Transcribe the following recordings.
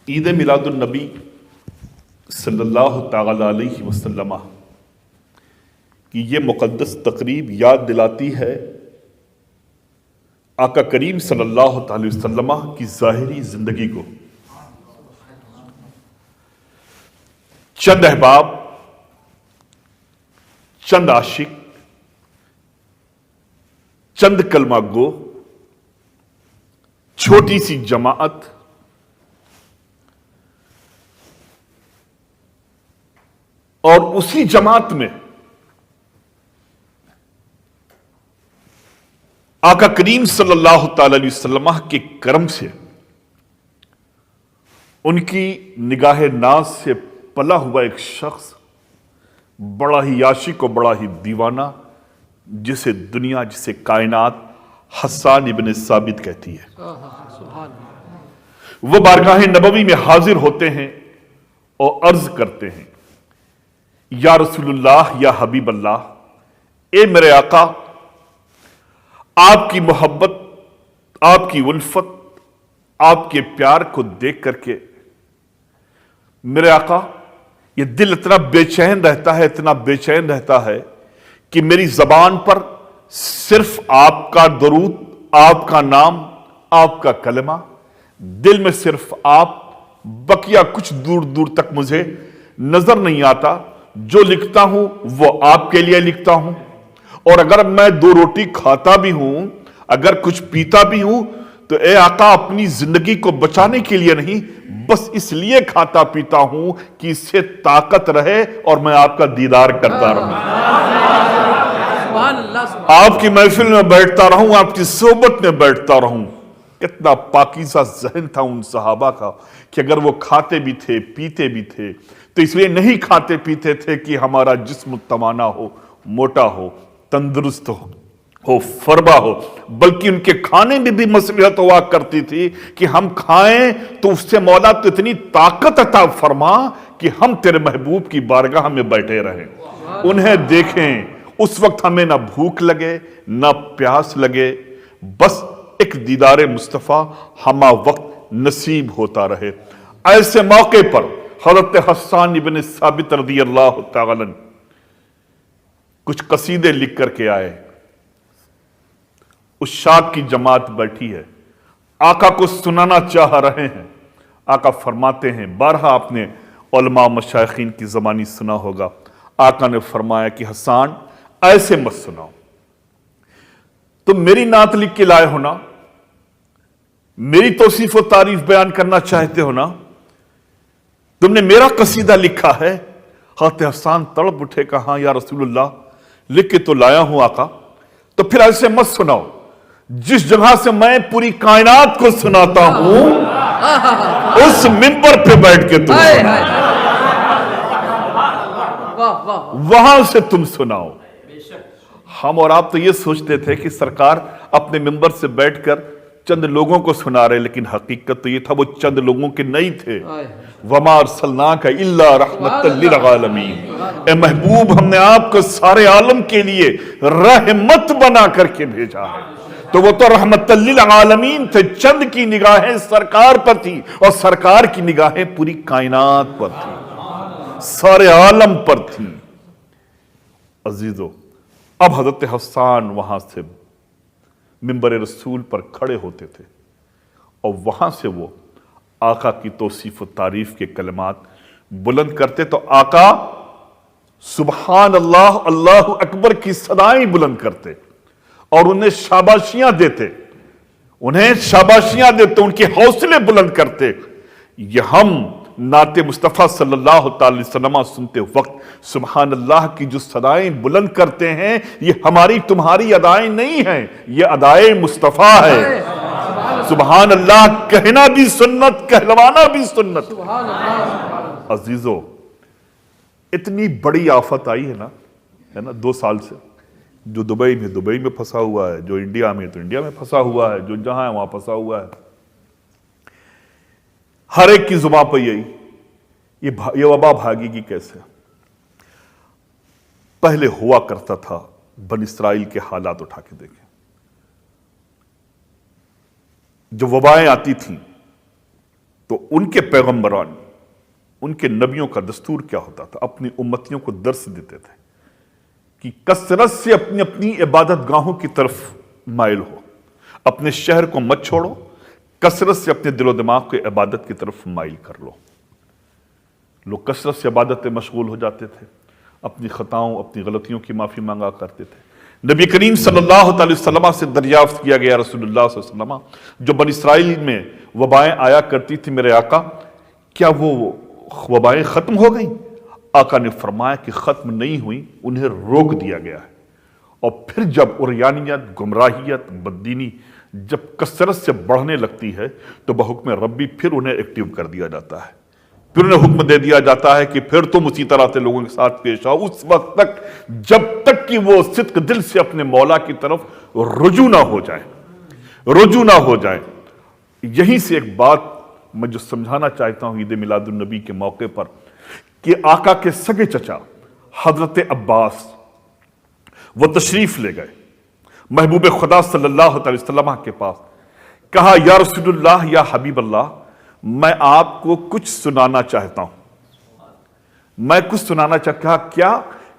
عید میلاد النبی صلی اللہ تعالی علیہ وسلم کی یہ مقدس تقریب یاد دلاتی ہے آقا کریم صلی اللہ تعالی وسلم کی ظاہری زندگی کو۔ چند احباب، چند عاشق، چند کلمہ گو، چھوٹی سی جماعت اور اسی جماعت میں آقا کریم صلی اللہ تعالی علیہ وسلم کے کرم سے ان کی نگاہ ناز سے پلا ہوا ایک شخص، بڑا ہی عاشق اور بڑا ہی دیوانہ، جسے دنیا، جسے کائنات حسان ابن ثابت کہتی ہے۔ وہ بارگاہ نبوی میں حاضر ہوتے ہیں اور عرض کرتے ہیں، یا رسول اللہ، یا حبیب اللہ، اے میرے آقا، آپ کی محبت، آپ کی الفت، آپ کے پیار کو دیکھ کر کے میرے آقا یہ دل اتنا بے چین رہتا ہے، اتنا بے چین رہتا ہے کہ میری زبان پر صرف آپ کا درود، آپ کا نام، آپ کا کلمہ، دل میں صرف آپ، بقیہ کچھ دور دور تک مجھے نظر نہیں آتا۔ جو لکھتا ہوں وہ آپ کے لیے لکھتا ہوں، اور اگر میں دو روٹی کھاتا بھی ہوں، اگر کچھ پیتا بھی ہوں، تو اے آقا اپنی زندگی کو بچانے کے لیے نہیں، بس اس لیے کھاتا پیتا ہوں کہ اس سے طاقت رہے اور میں آپ کا دیدار کرتا رہوں، آپ کی محفل میں بیٹھتا رہوں، آپ کی صحبت میں بیٹھتا رہوں۔ کتنا پاکیزہ ذہن تھا ان صحابہ کا کہ اگر وہ کھاتے بھی تھے، پیتے بھی تھے، تو اس لیے نہیں کھاتے پیتے تھے کہ ہمارا جسم توانا ہو، موٹا ہو، تندرست ہو، فربا ہو، بلکہ ان کے کھانے میں بھی مصلحت ہوا کرتی تھی کہ ہم کھائیں تو اس سے مولا تو اتنی طاقت عطا فرما کہ ہم تیرے محبوب کی بارگاہ میں بیٹھے رہیں، انہیں دیکھیں، اس وقت ہمیں نہ بھوک لگے نہ پیاس لگے، بس ایک دیدار مصطفیٰ ہمہ وقت نصیب ہوتا رہے۔ ایسے موقع پر حضرت حسان ابن ثابت رضی اللہ تعالی عنہ کچھ قصیدے لکھ کر کے آئے۔ اس شاک کی جماعت بیٹھی ہے، آقا کو سنانا چاہ رہے ہیں۔ آقا فرماتے ہیں، بارہا آپ نے علماء مشائخین کی زبانی سنا ہوگا، آقا نے فرمایا کہ حسان ایسے مت سناؤ، تم میری نعت لکھ کے لائے ہو نا، میری توصیف و تعریف بیان کرنا چاہتے ہو نا، تم نے میرا قصیدہ لکھا ہے۔ حضرت حسان تڑپ اٹھے، کہا یا رسول اللہ لکھ کے تو لایا ہوں آقا، تو پھر ایسے مت سناؤ، جس جگہ سے میں پوری کائنات کو سناتا ہوں اس منبر پہ بیٹھ کے تم سناؤ، وہاں سے تم سناؤ۔ ہم اور آپ تو یہ سوچتے تھے کہ سرکار اپنے منبر سے بیٹھ کر چند لوگوں کو سنا رہے، لیکن حقیقت تو یہ تھا وہ چند لوگوں کے نہیں تھے۔ وَمَا أَرْسَلْنَاكَ إِلَّا رَحْمَةً لِّلْعَالَمِينَ، اے محبوب ہم نے آپ کو سارے عالم کے لیے رحمت بنا کر کے بھیجا ہے۔ تو وہ تو رحمت للعالمین تھے، چند کی نگاہیں سرکار پر تھی اور سرکار کی نگاہیں پوری کائنات پر تھی، سارے عالم پر تھی۔ عزیزو، اب حضرت حسان وہاں سے منبر رسول پر کھڑے ہوتے تھے اور وہاں سے وہ آقا کی توصیف و تعریف کے کلمات بلند کرتے، تو آقا سبحان اللہ، اللہ اکبر کی صدائیں بلند کرتے اور انہیں شاباشیاں دیتے، ان کے حوصلے بلند کرتے۔ یہ ہم نعت مصطفیٰ صلی اللہ تعالی وسلم سنتے وقت سبحان اللہ کی جو صدائیں بلند کرتے ہیں، یہ ہماری تمہاری ادائیں نہیں ہیں، یہ ادائیں مصطفیٰ ہے۔ سبحان اللہ کہنا بھی سنت، کہلوانا بھی سنت۔ عزیزو، اتنی بڑی آفت آئی ہے نا 2 سال سے، جو دبئی میں پھنسا ہوا ہے، جو انڈیا میں تو انڈیا میں پھنسا ہوا ہے، جو جہاں ہے وہاں پھنسا ہوا ہے، ہر ایک کی زبان پہ یہ وبا بھاگی گی کیسے؟ پہلے ہوا کرتا تھا، بنی اسرائیل کے حالات اٹھا کے دیکھیں، جو وبائیں آتی تھیں تو ان کے پیغمبران، ان کے نبیوں کا دستور کیا ہوتا تھا؟ اپنی امتیوں کو درس دیتے تھے کہ کثرت سے اپنی اپنی عبادت گاہوں کی طرف مائل ہو، اپنے شہر کو مت چھوڑو، کثرت سے اپنے دل و دماغ کو عبادت کی طرف مائل کر لو۔ لوگ کثرت سے عبادت میں مشغول ہو جاتے تھے، اپنی خطاؤں، اپنی غلطیوں کی معافی مانگا کرتے تھے۔ نبی کریم صلی اللہ علیہ وسلم سے دریافت کیا گیا، رسول اللہ صلی اللہ علیہ وسلم، جو بنی اسرائیل میں وبائیں آیا کرتی تھی میرے آقا، کیا وہ وبائیں ختم ہو گئیں؟ آقا نے فرمایا کہ ختم نہیں ہوئی، انہیں روک دیا گیا ہے۔ اور پھر جب عریانیت، گمراہیت، بددینی جب کثرت سے بڑھنے لگتی ہے تو بحکم ربی پھر انہیں ایکٹیو کر دیا جاتا ہے، پھر انہیں حکم دے دیا جاتا ہے کہ پھر تم اسی طرح سے لوگوں کے ساتھ پیش آؤ، اس وقت تک جب تک کہ وہ صدق دل سے اپنے مولا کی طرف رجوع نہ ہو جائے۔ یہیں سے ایک بات میں جو سمجھانا چاہتا ہوں عید میلاد النبی کے موقع پر، کہ آقا کے سگے چچا حضرت عباس وہ تشریف لے گئے محبوب خدا صلی اللہ علیہ وسلم کے پاس، کہا یا رسول اللہ، یا حبیب اللہ، میں آپ کو کچھ سنانا چاہتا ہوں۔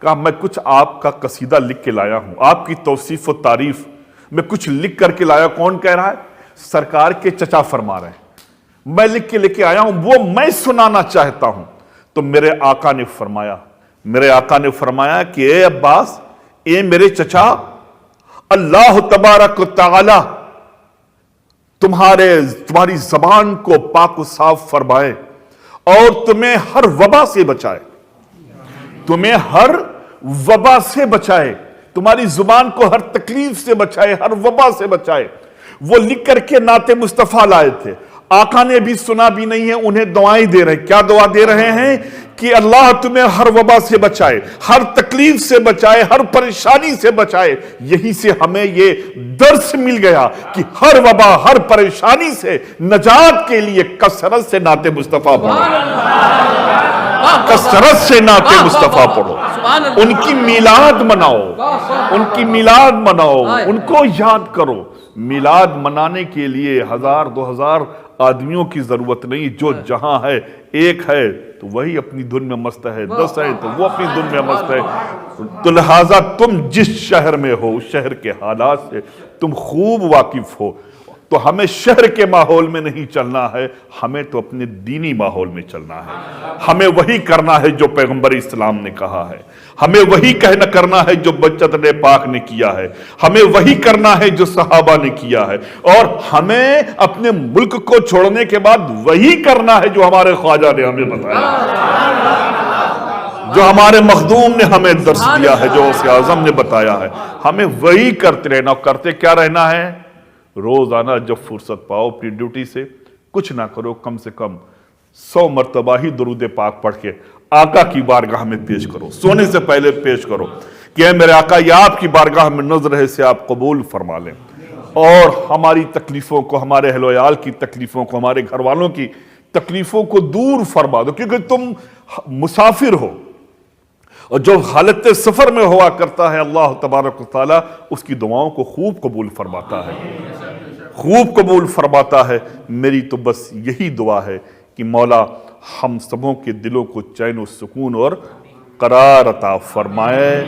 کہا میں کچھ آپ کا قصیدہ لکھ کے لایا ہوں، آپ کی توصیف و تعریف میں کچھ لکھ کر کے لایا۔ کون کہہ رہا ہے؟ سرکار کے چچا فرما رہے ہیں، میں لکھ کے لے کے آیا ہوں، وہ میں سنانا چاہتا ہوں۔ تو میرے آقا نے فرمایا کہ اے عباس، اے میرے چچا، اللہ تبارک و تعالی تمہاری زبان کو پاک و صاف فرمائے اور تمہیں ہر وبا سے بچائے، تمہاری زبان کو ہر تکلیف سے بچائے، ہر وبا سے بچائے۔ وہ لکھ کر کے نعت مصطفیٰ لائے تھے، آقا نے بھی سنا بھی نہیں ہے، انہیں دعائیں دے رہے ہیں۔ کیا دعا دے رہے ہیں؟ کہ اللہ تمہیں ہر وبا سے بچائے، ہر تکلیف سے بچائے، ہر پریشانی سے بچائے۔ یہی سے ہمیں یہ درس مل گیا کہ ہر وبا، ہر پریشانی سے نجات کے لیے کثرت سے نعت مصطفیٰ پڑھو، کثرت سے نعت مصطفیٰ پڑھو، ان کی میلاد مناؤ، ان کو یاد کرو۔ میلاد منانے کے لیے 1000 2000 آدمیوں کی ضرورت نہیں، جو جہاں ہے ایک ہے تو وہی اپنی دھن میں مست ہے، 10 ہے تو وہ اپنی دھن میں مست ہے۔ تو لہٰذا تم جس شہر میں ہو، اس شہر کے حالات سے تم خوب واقف ہو۔ تو ہمیں شہر کے ماحول میں نہیں چلنا ہے، ہمیں تو اپنے دینی ماحول میں چلنا ہے۔ ہمیں وہی کرنا ہے جو پیغمبر اسلام نے کہا ہے، ہمیں وہی کرنا ہے جو بچت نے پاک نے کیا ہے، ہمیں وہی کرنا ہے جو صحابہ نے کیا ہے، اور ہمیں اپنے ملک کو چھوڑنے کے بعد وہی کرنا ہے جو ہمارے خواجہ نے ہمیں بتایا، جو ہمارے مخدوم نے ہمیں درس دیا ہے، جو غوث اعظم نے بتایا ہے۔ ہمیں وہی کرتے رہنا، کرتے کیا رہنا ہے؟ روزانہ جب فرصت پاؤ اپنی ڈیوٹی سے، کچھ نہ کرو، کم سے کم 100 مرتبہ ہی درود پاک پڑھ کے آقا کی بارگاہ میں پیش کرو، سونے سے پہلے پیش کرو کہ اے میرے آقا، یہ آپ کی بارگاہ میں نظر سے آپ قبول فرما لیں، اور ہماری تکلیفوں کو، ہمارے اہل و عیال کی تکلیفوں کو، ہمارے گھر والوں کی تکلیفوں کو دور فرما دو، کیونکہ تم مسافر ہو، اور جو حالت سفر میں ہوا کرتا ہے اللہ تبارک و تعالیٰ اس کی دعاؤں کو خوب قبول فرماتا ہے۔ میری تو بس یہی دعا ہے کہ مولا ہم سبوں کے دلوں کو چین و سکون اور قرار عطا فرمائے۔